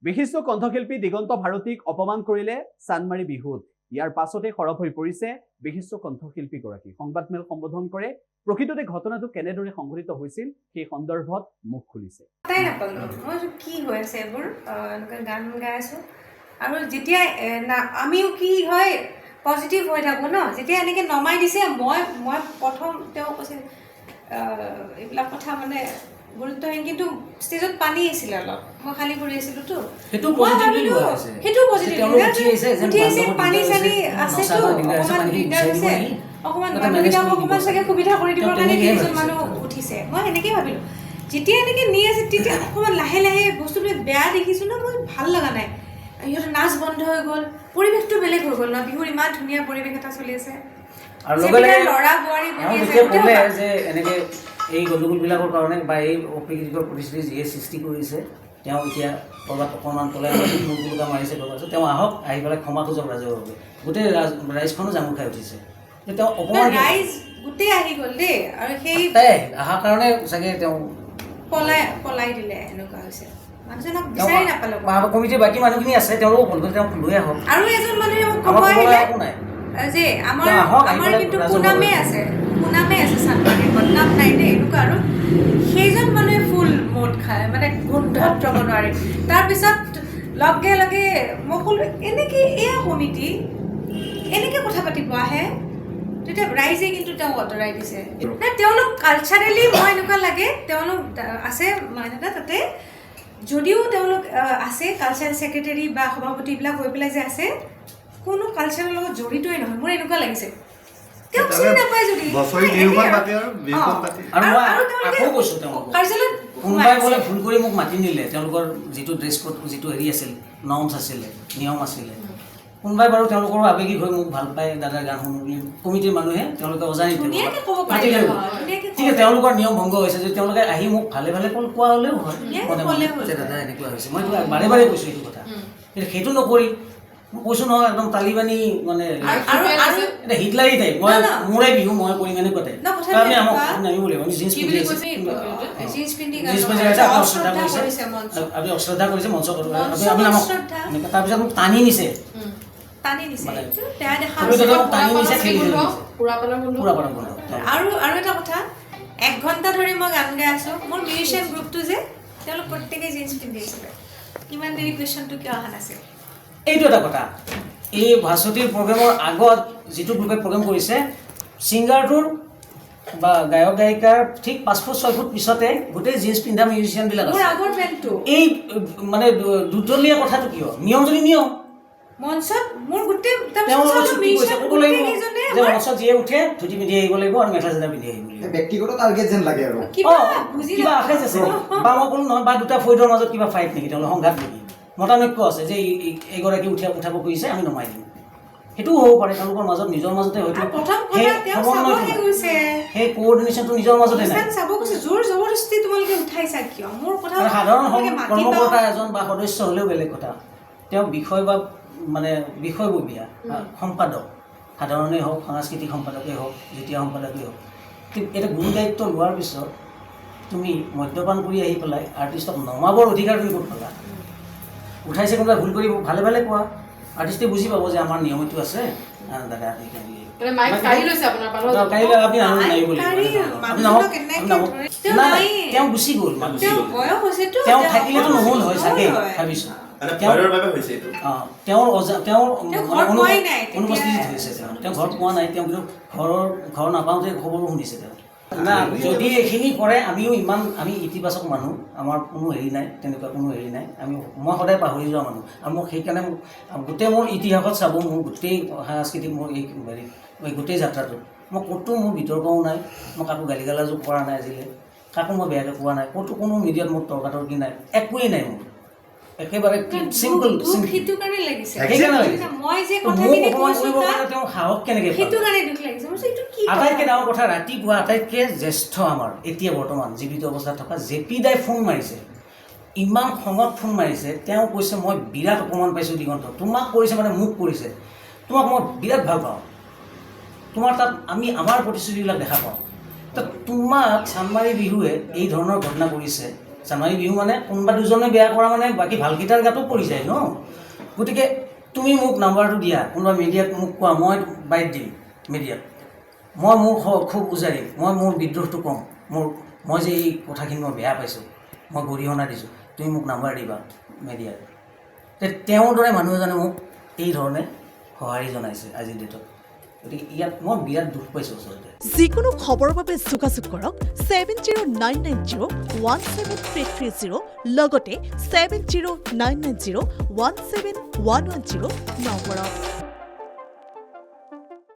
বিশিষ্ট কণ্ঠশিল্পী দিগন্ত ভাৰতীক অপমান কৰিলে চানমাৰী বিহুত। ইয়াৰ পাছতে সৰব হৈ পৰিছে বিশিষ্ট কণ্ঠশিল্পীগৰাকী। সংবাদমেল সম্বোধন কৰে প্ৰকৃততে ঘটনাটো কেনেদৰে সংঘটিত হৈছিল সেই সন্দৰ্ভত মুখ খুলিছে। কি হৈ আছে এইবোৰ এনেকৈ গান গাই আছোঁ আৰু যেতিয়া আমিও কি হয় পজিটিভ হৈ থাকোঁ ন, যেতিয়া এনেকৈ নমাই দিছে মই প্ৰথম তেওঁ কৈছে এইবিলাক কথা মানে গুৰুত্বহীন, কিন্তু ষ্টেজত পানী আছিলে অলপ, মই খালী কৰি আছিলোঁতো, সেইটো পজিটিভ উঠি আহিছে, পানী চানী আছেতো, অকণমান দিগদাৰ হৈছে, অকণমান মানুহকেইটাক অকণমান চাগে সুবিধা কৰি দিবৰ কাৰণে কেইজন মানুহ উঠিছে, মই সেনেকেই ভাবিলোঁ। যেতিয়া এনেকৈ নি আছে তেতিয়া অকণমান লাহে লাহে বস্তুবিলাক বেয়া দেখিছোঁ ন, মই ভাল লগা নাই। সিহঁতৰ নাচ বন্ধ হৈ গ'ল, পৰিৱেশটো বেলেগ হৈ গ'ল ন, বিহুৰ ইমান ধুনীয়া পৰিৱেশ এটা চলি আছে, ল'ৰা বোৱাৰী যে এনেকৈ এই গণ্ডগোলবিলাকৰ কাৰণে বা এই অপ্ৰীতিকৰ পৰিস্থিতি যিয়ে সৃষ্টি কৰিছে, তেওঁ এতিয়া ক'ৰবাত অকণমান তলে মুলকা মাৰিছে ক'ৰবাত, তেওঁ আহক, আহি পেলাই ক্ষমা খোজক ৰাইজৰ, গোটেই ৰাইজখনো জামুৰ খাই উঠিছে। তেওঁ অপমান ৰাইজ গোটেই আহি গ'ল দেই, আৰু সেই অহাৰ কাৰণে চাগে তেওঁ পলাই দিলে, এনেকুৱা হৈছে। মানুহজনক বিচাৰি নাপালোঁ। কমিটিৰ বাকী মানুহখিনি আছে, তেওঁলোকো ভুল কৰি তেওঁক লৈ আহক। আৰু এজন মানুহে মোক ক'ব আহিলে যে আমাৰ কিন্তু পুনামে আছে চানমাৰীত, বদনাম নাই দেই, এনেকুৱা আৰু সেইজন মানুহে ফুল মদ খায়, মানে গোন্ধত ৰ'ব নোৱাৰে। তাৰপিছত লগে লগে মই ক'লোঁ এনেকৈ এয়া কমিটি এনেকৈ কথা পাতিব আহে, তেতিয়া ৰাইজে কিন্তু তেওঁক আঁতৰাই দিছে। নাই, তেওঁলোক কালচাৰেলি মই এনেকুৱা লাগে তেওঁলোক আছে মানে তাতে, যদিও তেওঁলোক আছে কালচাৰেল ছেক্ৰেটাৰী বা সভাপতিবিলাক হৈ পেলাই যে আছে, কোনো কালচাৰৰ লগত জড়িতই নহয়, মোৰ এনেকুৱা লাগিছে। তেওঁক চিনি নাপায় যদি কোনোবাই বোলে ভুল কৰি মোক মাতি নিলে, তেওঁলোকৰ যিটো ড্ৰেছ কোড, যিটো হেৰি আছিল, নৰ্মছ আছিলে, নিয়ম আছিলে, কোনোবাই বাৰু তেওঁলোকৰ আৱেগিক হৈ মোক ভাল পায়, দাদাৰ গান শুনো বুলি কমিটিৰ মানুহে তেওঁলোকে অজানিত ঠিক আছে, তেওঁলোকৰ নিয়ম ভংগ হৈছে যে তেওঁলোকে আহি মোক ভালে ভালে কোৱা হ'লেও হয়, দাদা এনেকুৱা হৈছে, মই বাৰে বাৰে কৈছোঁ এইটো কথা, কিন্তু সেইটো নকৰি মই কৈছোঁ নহয়, একদম তালিবানী মানে হিটলাৰী টাইপ, মই মোৰে বিহু মই কৰিম এনেকুৱা টাইপ। আমি আমাক নামিব লাগিব, আমি জিন্স পিন্ধি আপুনি অশ্ৰদ্ধা কৰিছে মঞ্চ, আমি নামক তাৰপিছত মোক টানি নিছে, আৰু এটা কথা, 1 ঘণ্টা ধৰি মই গান গাই আছোঁ, মোৰ মিউজিচিয়ান গ্ৰুপটো যে তেওঁলোক প্ৰত্যেকেই জিন্স পিন্ধি আছিলে, কিমান দেৰি কুৱেশ্যনটো কিয় অহা নাছিল? এইটো এটা কথা, এই ভাস্বতীৰ প্ৰগ্ৰেমৰ আগত যিটো গ্ৰুপে প্ৰগ্ৰেম কৰিছে, ছিংগাৰটোৰ বা গায়ক গায়িকাৰ ঠিক 5 ফুট 6 ফুট পিছতে গোটেই জিন্স পিন্ধা মিউজিচিয়ানবিলাক আছে। এই মানে দুতলীয়া কথাটো কিয়? নিয়ম যদি নিয়ম, মঞ্চত মোৰ গোটেই মঞ্চত যিয়ে উঠে ধুতি পিন্ধি আহিব লাগিব আৰু মেখেলা চাদৰ পিন্ধি আহিব লাগিব, ব্যক্তিগত টাৰ্গেট যেন লাগে আৰু কিবা আশেষ আছে, বা মই ক'লো নহয়, বা দুটা ফৈদৰ মাজত কিবা ফাইট নেকি, তেওঁলোকৰ সংঘাত নেকি, মতানৈক্য আছে যে এগৰাকী উঠাব খুজিছে, আমি নমাই দিম, সেইটোও হ'ব পাৰে, তেওঁলোকৰ মাজত নিজৰ মাজতে হয়তো সেই কোঅৰ্ডিনেশ্যনটো নিজৰ মাজতে নাই। সাধাৰণ কৰ্মকৰ্তা এজন বা সদস্য হ'লেও বেলেগ কথা, তেওঁ বিষয় বা মানে বিষয়ববীয়া সম্পাদক, সাধাৰণেই হওক, সাংস্কৃতিক সম্পাদকেই হওক, যেতিয়া সম্পাদকেই হওক, কিন্তু এটা গুৰু দায়িত্ব লোৱাৰ পিছত তুমি মদ্যপান কৰি আহি পেলাই আৰ্টিষ্টক নমাবৰ অধিকাৰ তুমি ক'ত পালা? উঠাইছে কোনোবাই ভুল কৰি ভালে ভালে কোৱা, আৰ্টিষ্টে বুজি পাব যে আমাৰ নিয়মটো আছে, দাদা তেওঁ গুচি গ'ল, তেওঁ থাকিলেতো নহ'ল হয় চাগে, ভাবিছোঁ তেওঁৰ অনুপস্থিতিত হৈছে, তেওঁ ঘৰত পোৱা নাই, তেওঁ কিন্তু ঘৰ নাপাওঁতে খবৰো শুনিছে তেওঁ। যদি এইখিনি কৰে, আমি ইতিবাচক মানুহ, আমাৰ কোনো হেৰি নাই, তেনেকুৱা কোনো হেৰি নাই, মই সদায় পাহৰি যোৱা মানুহ, আৰু মোক সেইকাৰণে গোটেই মোৰ ইতিহাসত চাব, মোৰ গোটেই সাংস্কৃতিক মোৰ এই গোটেই যাত্ৰাটো মই ক'তো মোৰ বিতৰ্কও নাই, মই কাকো গালি গালাজো কৰা নাই আজিলৈ, কাকো মই বেয়াকৈ কোৱা নাই, ক'তো কোনো মিডিয়াত মোৰ তৰ্কাতৰ্কি নাই, একোৱেই নাই মোৰ, একেবাৰে চিম্পল। আটাইতকৈ ডাঙৰ কথা, ৰাতিপুৱা আটাইতকৈ জ্যেষ্ঠ আমাৰ এতিয়া বৰ্তমান জীৱিত অৱস্থাত থকা জেপি দাই ফোন মাৰিছে, ইমান খঙত ফোন মাৰিছে, তেওঁ কৈছে মই বিৰাট অপমান পাইছোঁ দিগন্ত, তোমাক কৰিছে মানে মোক কৰিছে, তোমাক মই বিৰাট ভাল পাওঁ, তোমাৰ তাত আমি আমাৰ প্ৰতিশ্ৰুতিবিলাক দেখা পাওঁ, তোমাক চানমাৰী বিহুৱে এই ধৰণৰ ঘটনা কৰিছে, চানমাৰী বিহু মানে কোনোবা দুজনে বেয়া কৰা মানে বাকী ভালকেইটাৰ গাতো পৰি যায় ন গতিকে তুমি মোক নাম্বাৰটো দিয়া কোনোবা মিডিয়াত মোক কোৱা মই বাইট দিম মিডিয়াত মই মোৰ খুব উজাৰিম মই মোৰ বিদ্ৰোহটো ক'ম মই যে এই কথাখিনি মই বেয়া পাইছোঁ মই গৰিহণা দিছোঁ তুমি মোক নাম্বাৰ দিবা মিডিয়াত তেওঁৰ দৰে মানুহ এজনে মোক এই ধৰণে সঁহাৰি জনাইছে আজিৰ ডেটত গতিকে ইয়াত মই বিৰাট দুখ পাইছোঁ আচলতে যিকোনো খবৰৰ বাবে যোগাযোগ কৰক 7099017330 লগতে 7099017110 নম্বৰত।